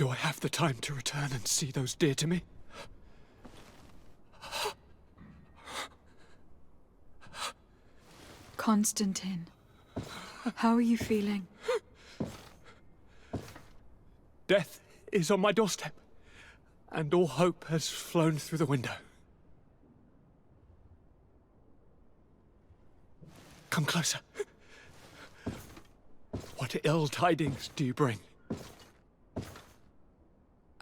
Do I have the time to return and see those dear to me? Constantine, how are you feeling? Death is on my doorstep, and all hope has flown through the window. Come closer. What ill tidings do you bring?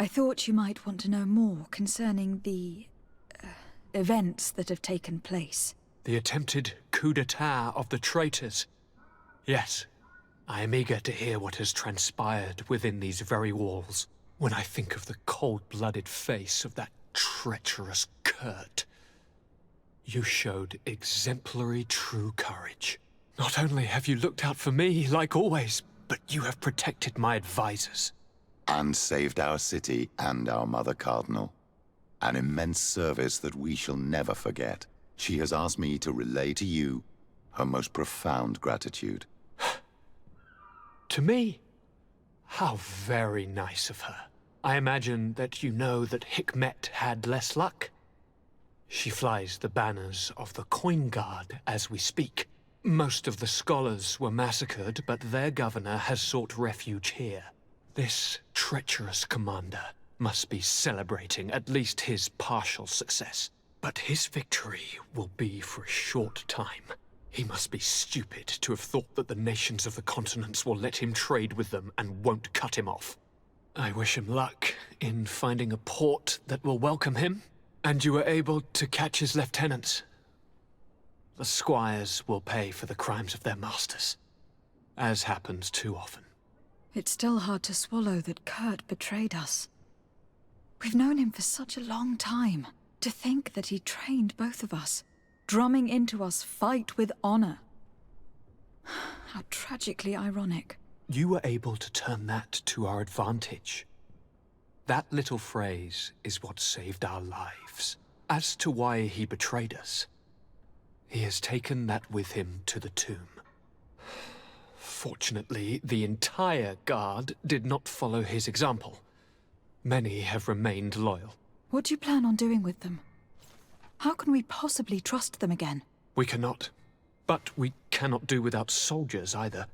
I thought you might want to know more concerning the events that have taken place. The attempted coup d'etat of the traitors. Yes, I am eager to hear what has transpired within these very walls. When I think of the cold-blooded face of that treacherous Kurt. You showed exemplary true courage. Not only have you looked out for me, like always, but you have protected my advisors. And saved our city and our Mother Cardinal. An immense service that we shall never forget. She has asked me to relay to you her most profound gratitude. To me? How very nice of her. I imagine that you know that Hikmet had less luck. She flies the banners of the Coin Guard as we speak. Most of the scholars were massacred, but their governor has sought refuge here. This treacherous commander must be celebrating at least his partial success. But his victory will be for a short time. He must be stupid to have thought that the nations of the continents will let him trade with them and won't cut him off. I wish him luck in finding a port that will welcome him, and you were able to catch his lieutenants. The squires will pay for the crimes of their masters, as happens too often. It's still hard to swallow that Kurt betrayed us. We've known him for such a long time. To think that he trained both of us, drumming into us fight with honor. How tragically ironic. You were able to turn that to our advantage. That little phrase is what saved our lives. As to why he betrayed us, he has taken that with him to the tomb. Fortunately, the entire guard did not follow his example. Many have remained loyal. What do you plan on doing with them? How can we possibly trust them again? We cannot. But we cannot do without soldiers either.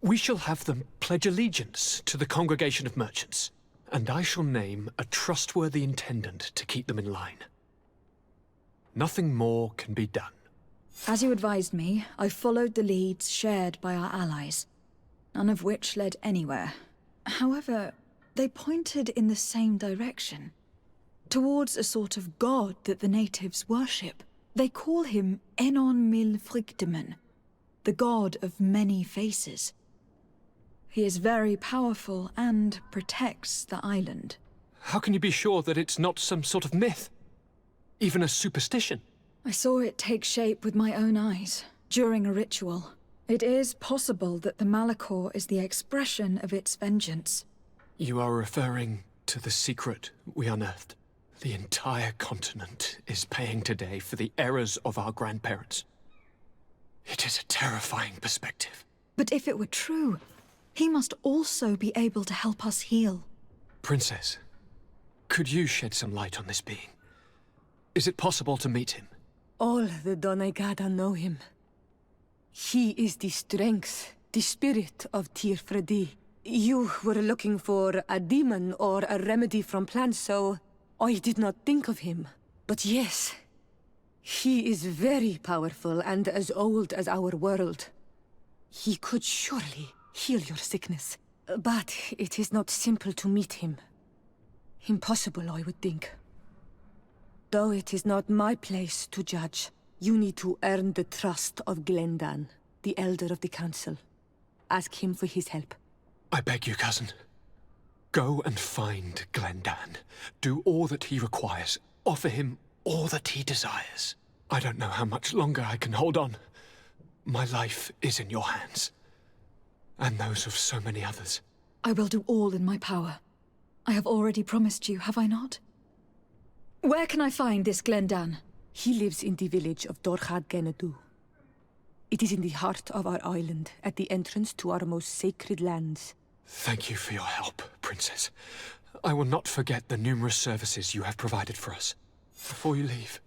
We shall have them pledge allegiance to the Congregation of Merchants, and I shall name a trustworthy intendant to keep them in line. Nothing more can be done. As you advised me, I followed the leads shared by our allies, none of which led anywhere. However, they pointed in the same direction. Towards a sort of god that the natives worship. They call him Enon Mil Frichtemen, the god of many faces. He is very powerful and protects the island. How can you be sure that it's not some sort of myth? Even a superstition? I saw it take shape with my own eyes, during a ritual. It is possible that the Malachor is the expression of its vengeance. You are referring to the secret we unearthed. The entire continent is paying today for the errors of our grandparents. It is a terrifying perspective. But if it were true, he must also be able to help us heal. Princess, could you shed some light on this being? Is it possible to meet him? All the Doneigada know him. He is the strength, the spirit of Tirfredi. You were looking for a demon or a remedy from plants, so I did not think of him. But yes, he is very powerful and as old as our world. He could surely heal your sickness. But it is not simple to meet him. Impossible, I would think. Though it is not my place to judge, you need to earn the trust of Glendan, the Elder of the Council. Ask him for his help. I beg you, cousin. Go and find Glendan. Do all that he requires. Offer him all that he desires. I don't know how much longer I can hold on. My life is in your hands. And those of so many others. I will do all in my power. I have already promised you, have I not? Where can I find this Glendan? He lives in the village of Dorchad Genedu. It is in the heart of our island, at the entrance to our most sacred lands. Thank you for your help, Princess. I will not forget the numerous services you have provided for us. Before you leave,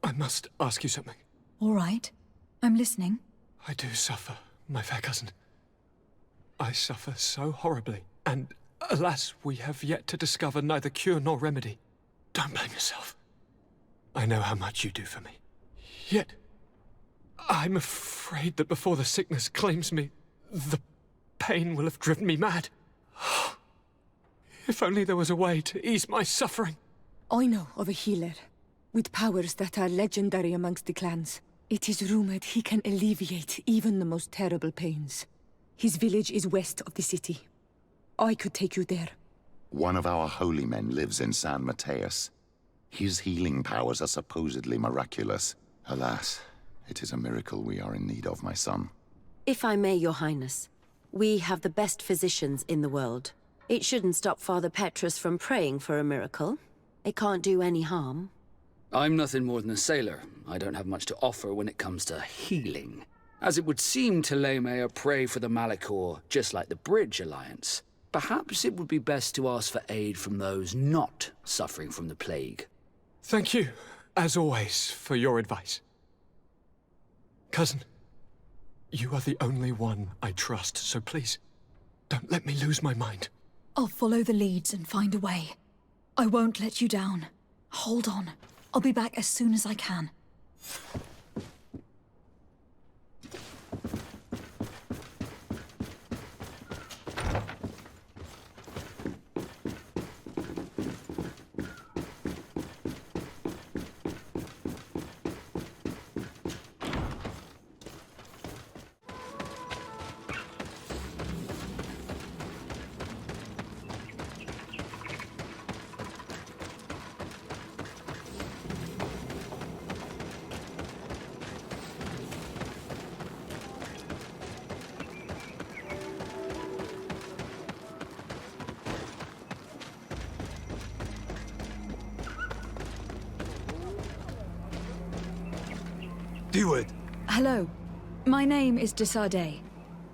I must ask you something. All right. I'm listening. I do suffer, my fair cousin. I suffer so horribly, and alas, we have yet to discover neither cure nor remedy. Don't blame yourself. I know how much you do for me. Yet, I'm afraid that before the sickness claims me, the pain will have driven me mad. If only there was a way to ease my suffering. I know of a healer, with powers that are legendary amongst the clans. It is rumored he can alleviate even the most terrible pains. His village is west of the city. I could take you there. One of our holy men lives in San Mateus. His healing powers are supposedly miraculous. Alas, it is a miracle we are in need of, my son. If I may, Your Highness, we have the best physicians in the world. It shouldn't stop Father Petrus from praying for a miracle. It can't do any harm. I'm nothing more than a sailor. I don't have much to offer when it comes to healing. As it would seem Telemea pray for the Malachor, just like the Bridge Alliance. Perhaps it would be best to ask for aid from those not suffering from the plague. Thank you, as always, for your advice. Cousin, you are the only one I trust, so please, don't let me lose my mind. I'll follow the leads and find a way. I won't let you down. Hold on. I'll be back as soon as I can. Do it! Hello. My name is Desardet.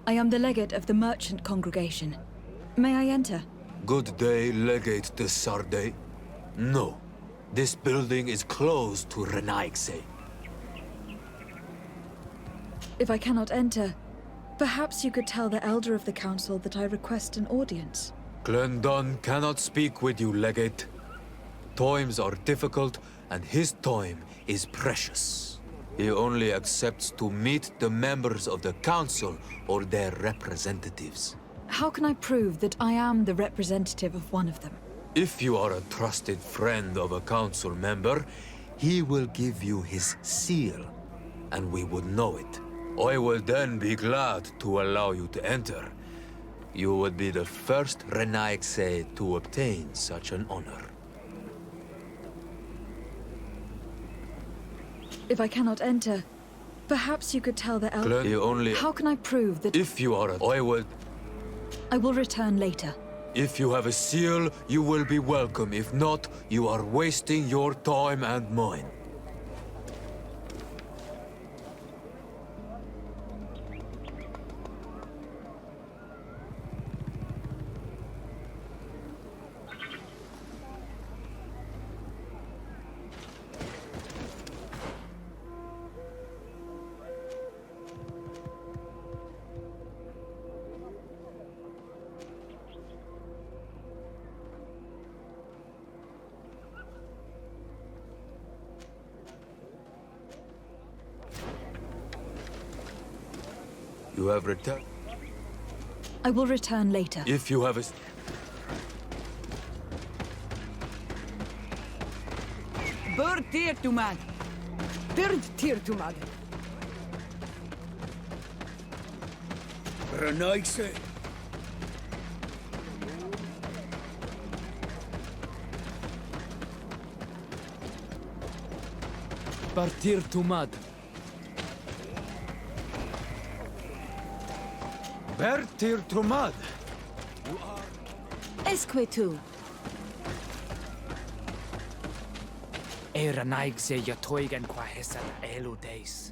I am the legate of the merchant congregation. May I enter? Good day, Legate de Sarde. No. This building is closed to Renaigse. If I cannot enter, perhaps you could tell the elder of the council that I request an audience. Glendon cannot speak with you, Legate. Times are difficult, and his time is precious. He only accepts to meet the members of the council or their representatives. How can I prove that I am the representative of one of them? If you are a trusted friend of a council member, he will give you his seal, and we would know it. I will then be glad to allow you to enter. You would be the first Renaigse to obtain such an honor. If I cannot enter, perhaps you could tell the elder... How can I prove that... If you are I will return later. If you have a seal, you will be welcome. If not, you are wasting your time and mine. You have returned. I will return later. If you have a... Bur tirtumad. Bird tirtumad. Renaigse. Partir tumad. Bertir Trumad. Esquetu. Eranaigse yatoigan quahesat elu days.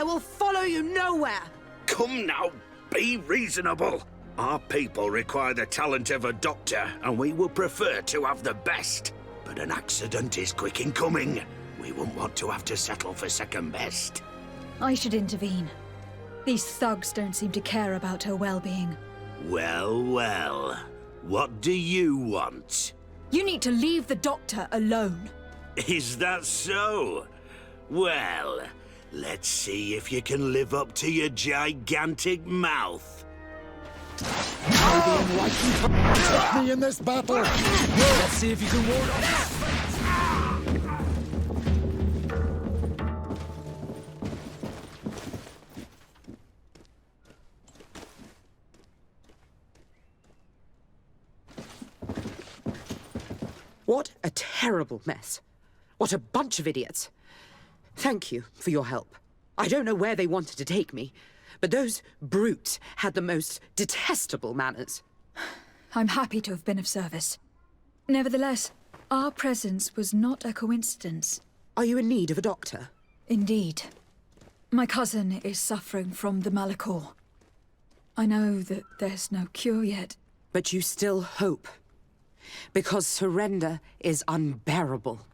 I will follow you nowhere! Come now, be reasonable. Our people require the talent of a doctor, and we would prefer to have the best. But an accident is quick in coming. We wouldn't want to have to settle for second best. I should intervene. These thugs don't seem to care about her well-being. Well, well. What do you want? You need to leave the doctor alone. Is that so? Well, let's see if you can live up to your gigantic mouth. Take me in this battle! Let's see if you can ward off. What a terrible mess. What a bunch of idiots. Thank you for your help. I don't know where they wanted to take me, but those brutes had the most detestable manners. I'm happy to have been of service. Nevertheless, our presence was not a coincidence. Are you in need of a doctor? Indeed. My cousin is suffering from the Malachor. I know that there's no cure yet. But you still hope. Because surrender is unbearable.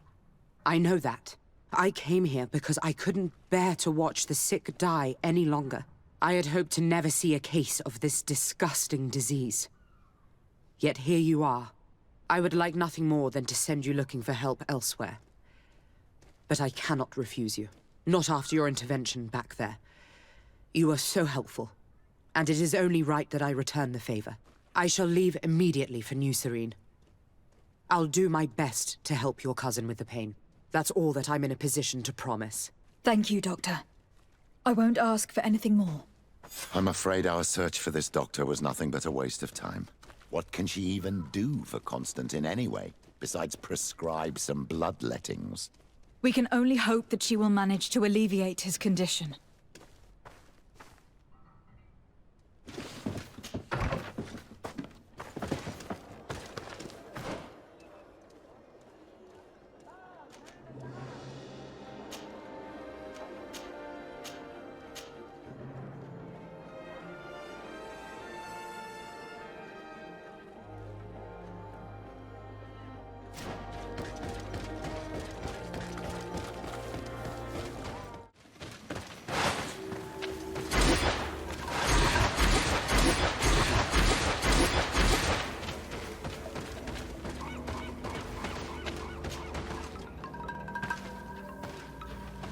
I know that. I came here because I couldn't bear to watch the sick die any longer. I had hoped to never see a case of this disgusting disease. Yet here you are. I would like nothing more than to send you looking for help elsewhere. But I cannot refuse you. Not after your intervention back there. You were so helpful. And it is only right that I return the favor. I shall leave immediately for New Serene. I'll do my best to help your cousin with the pain. That's all that I'm in a position to promise. Thank you, Doctor. I won't ask for anything more. I'm afraid our search for this doctor was nothing but a waste of time. What can she even do for Constantine anyway, besides prescribe some bloodlettings? We can only hope that she will manage to alleviate his condition.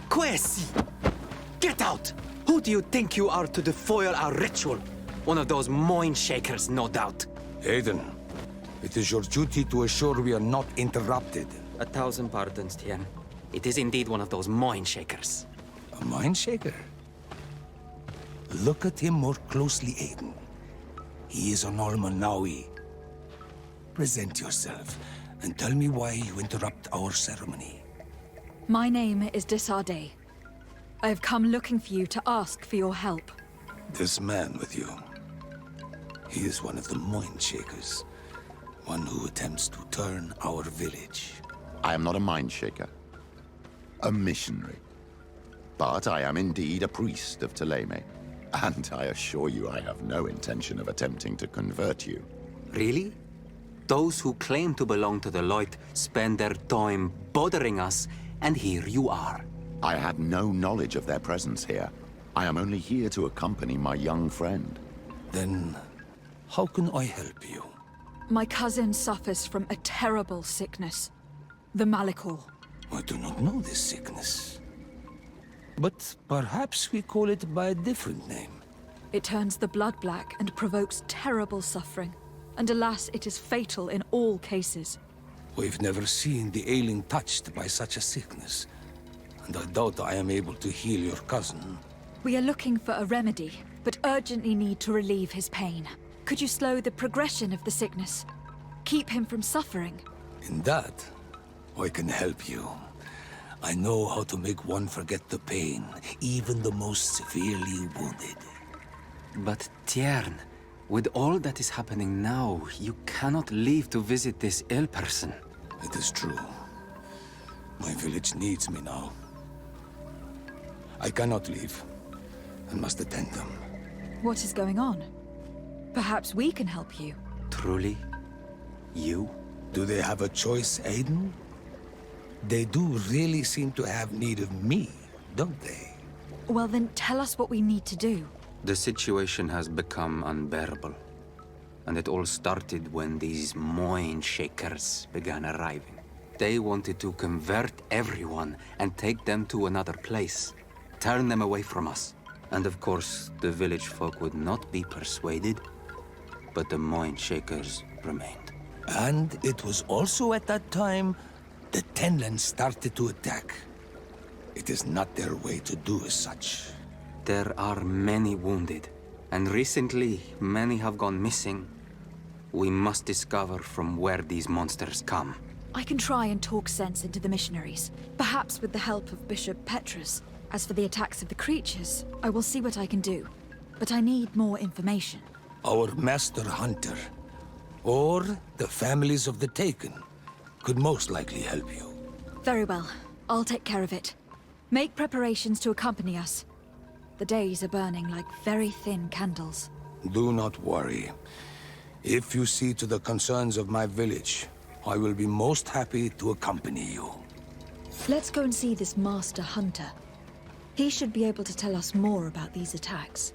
Quesi! Get out! Who do you think you are to foil our ritual? One of those moin shakers, no doubt. Aiden, it is your duty to assure we are not interrupted. 1,000 pardons, Tien. It is indeed one of those moin shakers. A mind shaker? Look at him more closely, Aiden. He is an Almanawi. Present yourself and tell me why you interrupt our ceremony. My name is Desarde. I have come looking for you to ask for your help. This man with you, he is one of the mind shakers. One who attempts to turn our village. I am not a mind shaker. A missionary. But I am indeed a priest of Thélème. And I assure you I have no intention of attempting to convert you. Really? Those who claim to belong to the Light spend their time bothering us, and here you are. I had no knowledge of their presence here. I am only here to accompany my young friend. Then, how can I help you? My cousin suffers from a terrible sickness. The Malachor. I do not know this sickness. But perhaps we call it by a different name. It turns the blood black and provokes terrible suffering. And alas, it is fatal in all cases. We've never seen the ailing touched by such a sickness. And I doubt I am able to heal your cousin. We are looking for a remedy, but urgently need to relieve his pain. Could you slow the progression of the sickness? Keep him from suffering? In that, I can help you. I know how to make one forget the pain, even the most severely wounded. But Tiern, with all that is happening now, you cannot leave to visit this ill person. It is true. My village needs me now. I cannot leave. and must attend them. What is going on? Perhaps we can help you. Truly? You? Do they have a choice, Aiden? They do really seem to have need of me, don't they? Well then, tell us what we need to do. The situation has become unbearable. And it all started when these Moin Shakers began arriving. They wanted to convert everyone and take them to another place. Turn them away from us. And of course, the village folk would not be persuaded. But the Moin Shakers remained. And it was also at that time the Tenlin started to attack. It is not their way to do as such. There are many wounded, and recently many have gone missing. We must discover from where these monsters come. I can try and talk sense into the missionaries, perhaps with the help of Bishop Petrus. As for the attacks of the creatures, I will see what I can do. But I need more information. Our master hunter, or the families of the Taken, could most likely help you. Very well. I'll take care of it. Make preparations to accompany us. The days are burning like very thin candles. Do not worry. If you see to the concerns of my village, I will be most happy to accompany you. Let's go and see this master hunter. He should be able to tell us more about these attacks.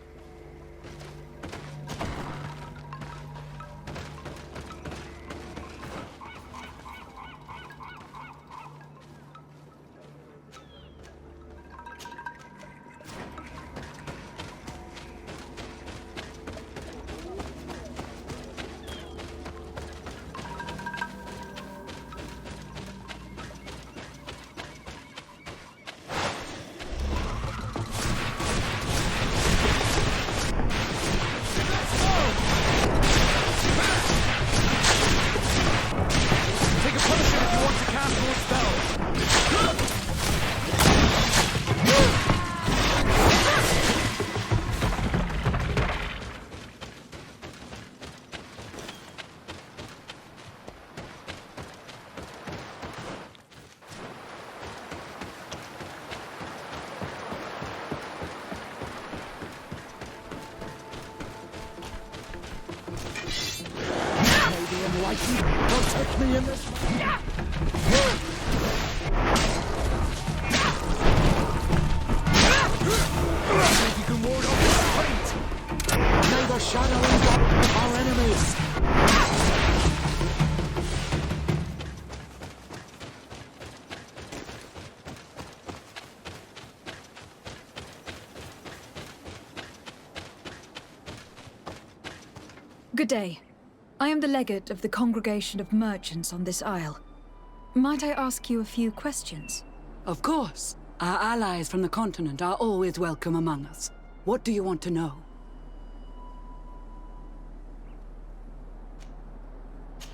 Protect me in this. Think you can ward off this fate. May the shadow engulf our enemies. Good day. I am the legate of the Congregation of Merchants on this isle. Might I ask you a few questions? Of course. Our allies from the continent are always welcome among us. What do you want to know?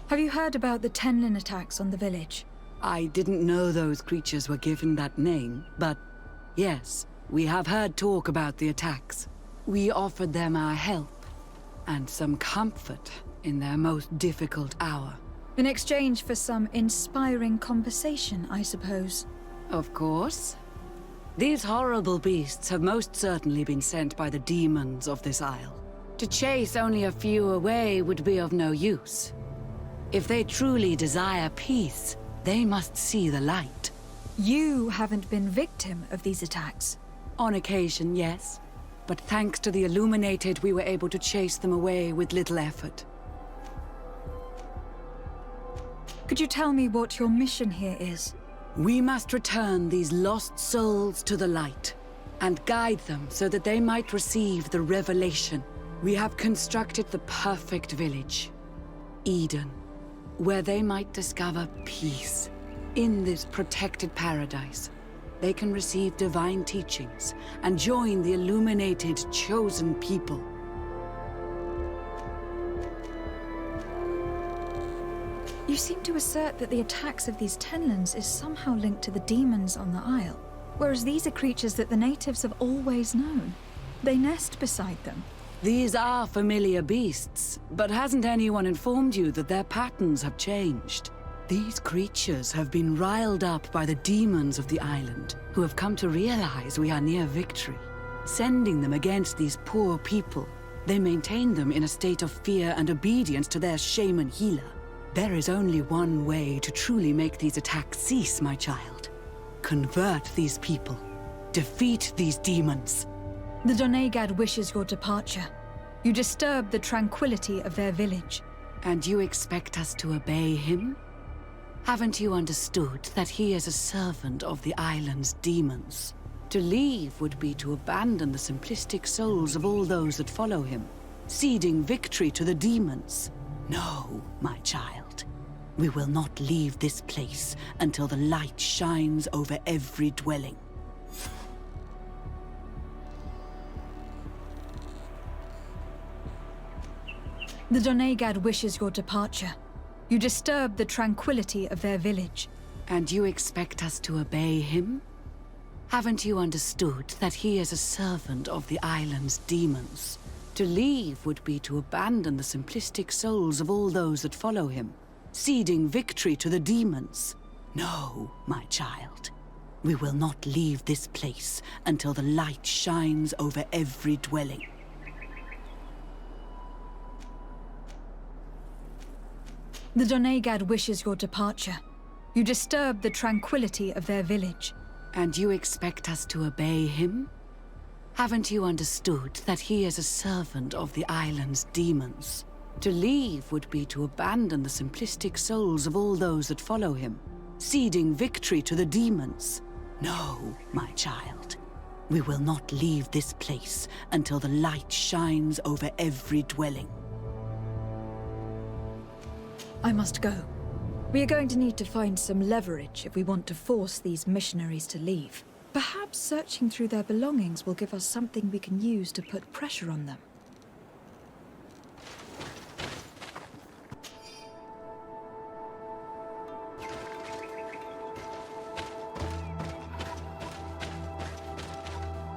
Have you heard about the Tenlin attacks on the village? I didn't know those creatures were given that name, but yes, we have heard talk about the attacks. We offered them our help and some comfort in their most difficult hour. In exchange for some inspiring conversation, I suppose. Of course. These horrible beasts have most certainly been sent by the demons of this isle. To chase only a few away would be of no use. If they truly desire peace, they must see the light. You haven't been victim of these attacks. On occasion, yes. But thanks to the Illuminated, we were able to chase them away with little effort. Could you tell me what your mission here is? We must return these lost souls to the light, and guide them so that they might receive the revelation. We have constructed the perfect village, Eden, where they might discover peace. In this protected paradise, they can receive divine teachings and join the illuminated chosen people. You seem to assert that the attacks of these Tenlins is somehow linked to the demons on the isle, whereas these are creatures that the natives have always known. They nest beside them. These are familiar beasts, but hasn't anyone informed you that their patterns have changed? These creatures have been riled up by the demons of the island, who have come to realize we are near victory. sending them against these poor people. They maintain them in a state of fear and obedience to their shaman healer. There is only one way to truly make these attacks cease, my child. Convert these people. Defeat these demons. The Donegad wishes your departure. You disturb the tranquility of their village. And you expect us to obey him? Haven't you understood that he is a servant of the island's demons? To leave would be to abandon the simplistic souls of all those that follow him, ceding victory to the demons. No, my child. We will not leave this place until the light shines over every dwelling. The Donegad wishes your departure. You disturb the tranquility of their village. And you expect us to obey him? Haven't you understood that he is a servant of the island's demons? To leave would be to abandon the simplistic souls of all those that follow him, ceding victory to the demons. No, my child. We will not leave this place until the light shines over every dwelling. The Donegad wishes your departure. You disturb the tranquility of their village. And you expect us to obey him? Haven't you understood that he is a servant of the island's demons? To leave would be to abandon the simplistic souls of all those that follow him, ceding victory to the demons. No, my child. We will not leave this place until the light shines over every dwelling. I must go. We are going to need to find some leverage if we want to force these missionaries to leave. Perhaps searching through their belongings will give us something we can use to put pressure on them.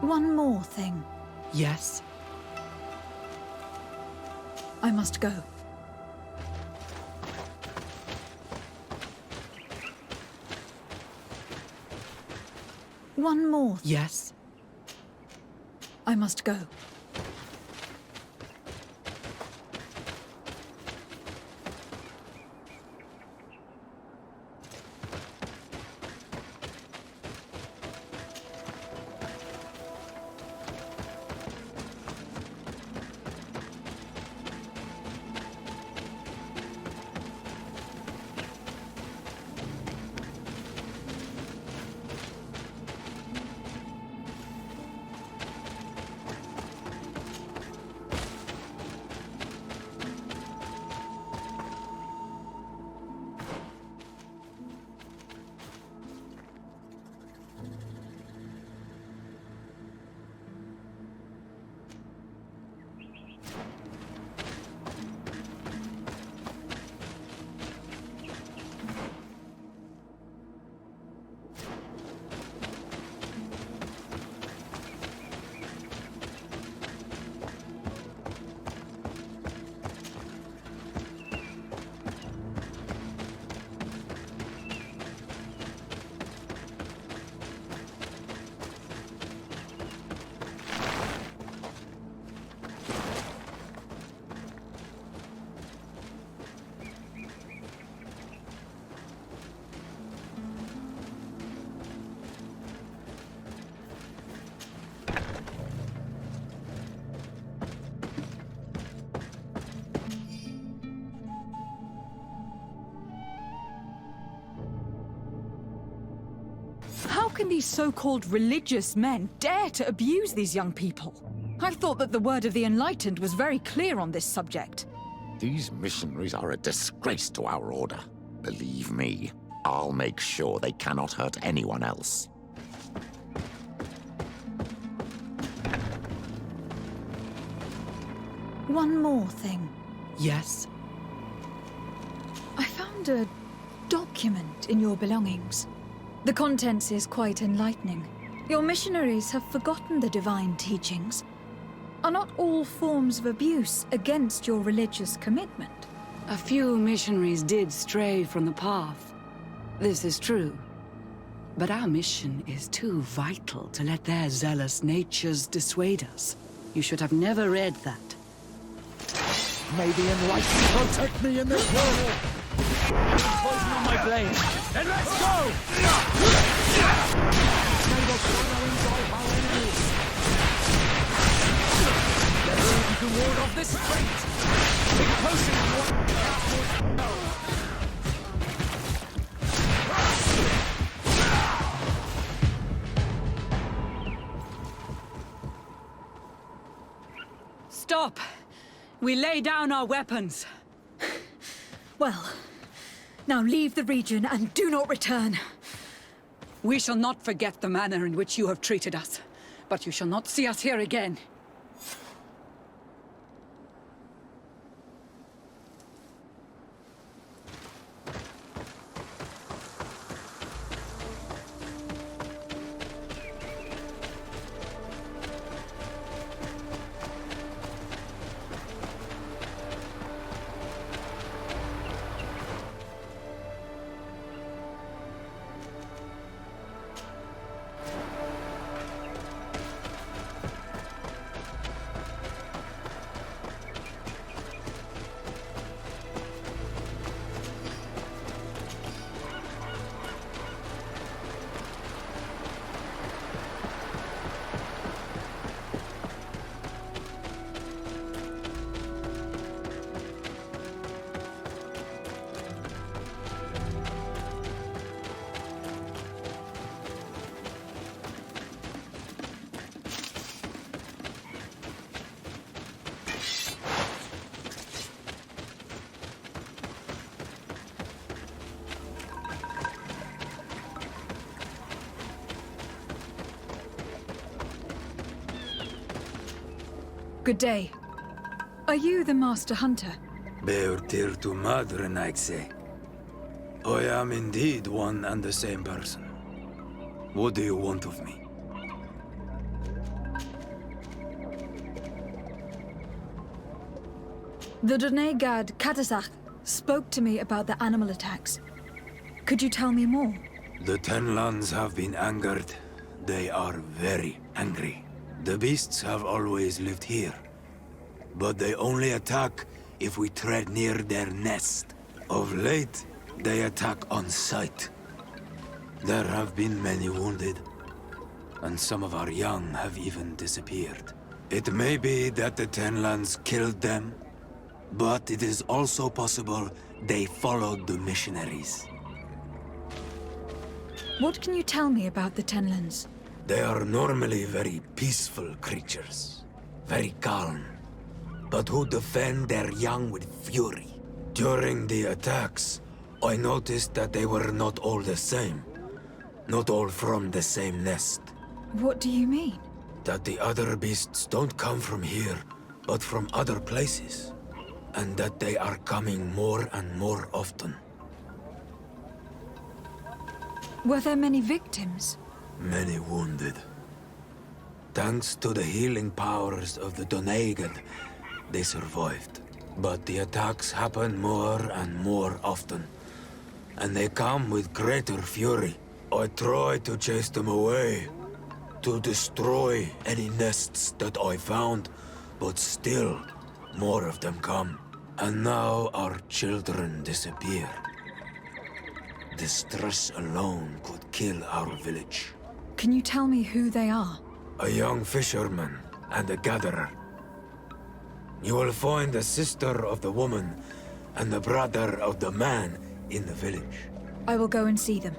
One more thing. Yes? I must go. One more. Yes? I must go. How can these so-called religious men dare to abuse these young people? I thought that the word of the Enlightened was very clear on this subject. These missionaries are a disgrace to our order. Believe me, I'll make sure they cannot hurt anyone else. One more thing. Yes? I found a document in your belongings. The contents is quite enlightening. Your missionaries have forgotten the divine teachings. Are not all forms of abuse against your religious commitment? A few missionaries did stray from the path. This is true. But our mission is too vital to let their zealous natures dissuade us. You should have never read that. May the enlightened protect me in this world! Poison on my blade! Then let's go! May the shadow engulf our enemies! Let's see if you can ward off this fate! Get closer to what... Stop! We lay down our weapons. Well, now leave the region and do not return. We shall not forget the manner in which you have treated us, but you shall not see us here again. Good day. Are you the Master Hunter? Beortir tu madre, Naixe. I am indeed one and the same person. What do you want of me? The Donegad Katazak spoke to me about the animal attacks. Could you tell me more? The Tenlands have been angered. They are very angry. The beasts have always lived here, but they only attack if we tread near their nest. Of late, they attack on sight. There have been many wounded, and some of our young have even disappeared. It may be that the Tenlands killed them, but it is also possible they followed the missionaries. What can you tell me about the Tenlands? They are normally very peaceful creatures, very calm, but who defend their young with fury. During the attacks, I noticed that they were not all the same. Not all from the same nest. What do you mean? That the other beasts don't come from here, but from other places. And that they are coming more and more often. Were there many victims? Many wounded. Thanks to the healing powers of the Donegad, they survived. But the attacks happen more and more often. And they come with greater fury. I try to chase them away, to destroy any nests that I found, but still, more of them come. And now our children disappear. The stress alone could kill our village. Can you tell me who they are? A young fisherman and a gatherer. You will find the sister of the woman and the brother of the man in the village. I will go and see them.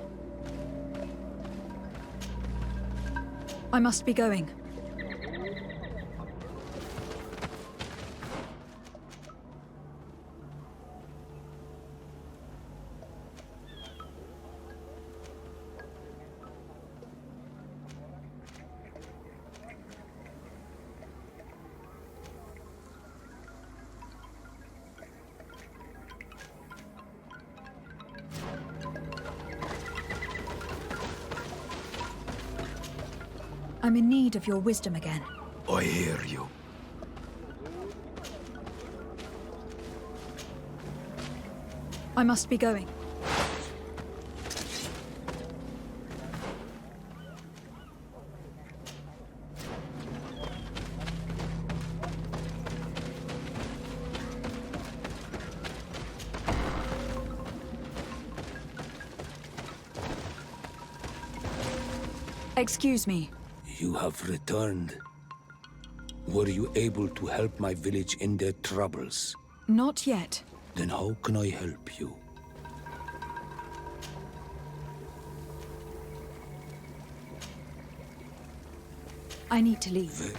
I must be going. I'm in need of your wisdom again. I hear you. I must be going. Excuse me. You have returned. Were you able to help my village in their troubles? Not yet. Then how can I help you? I need to leave.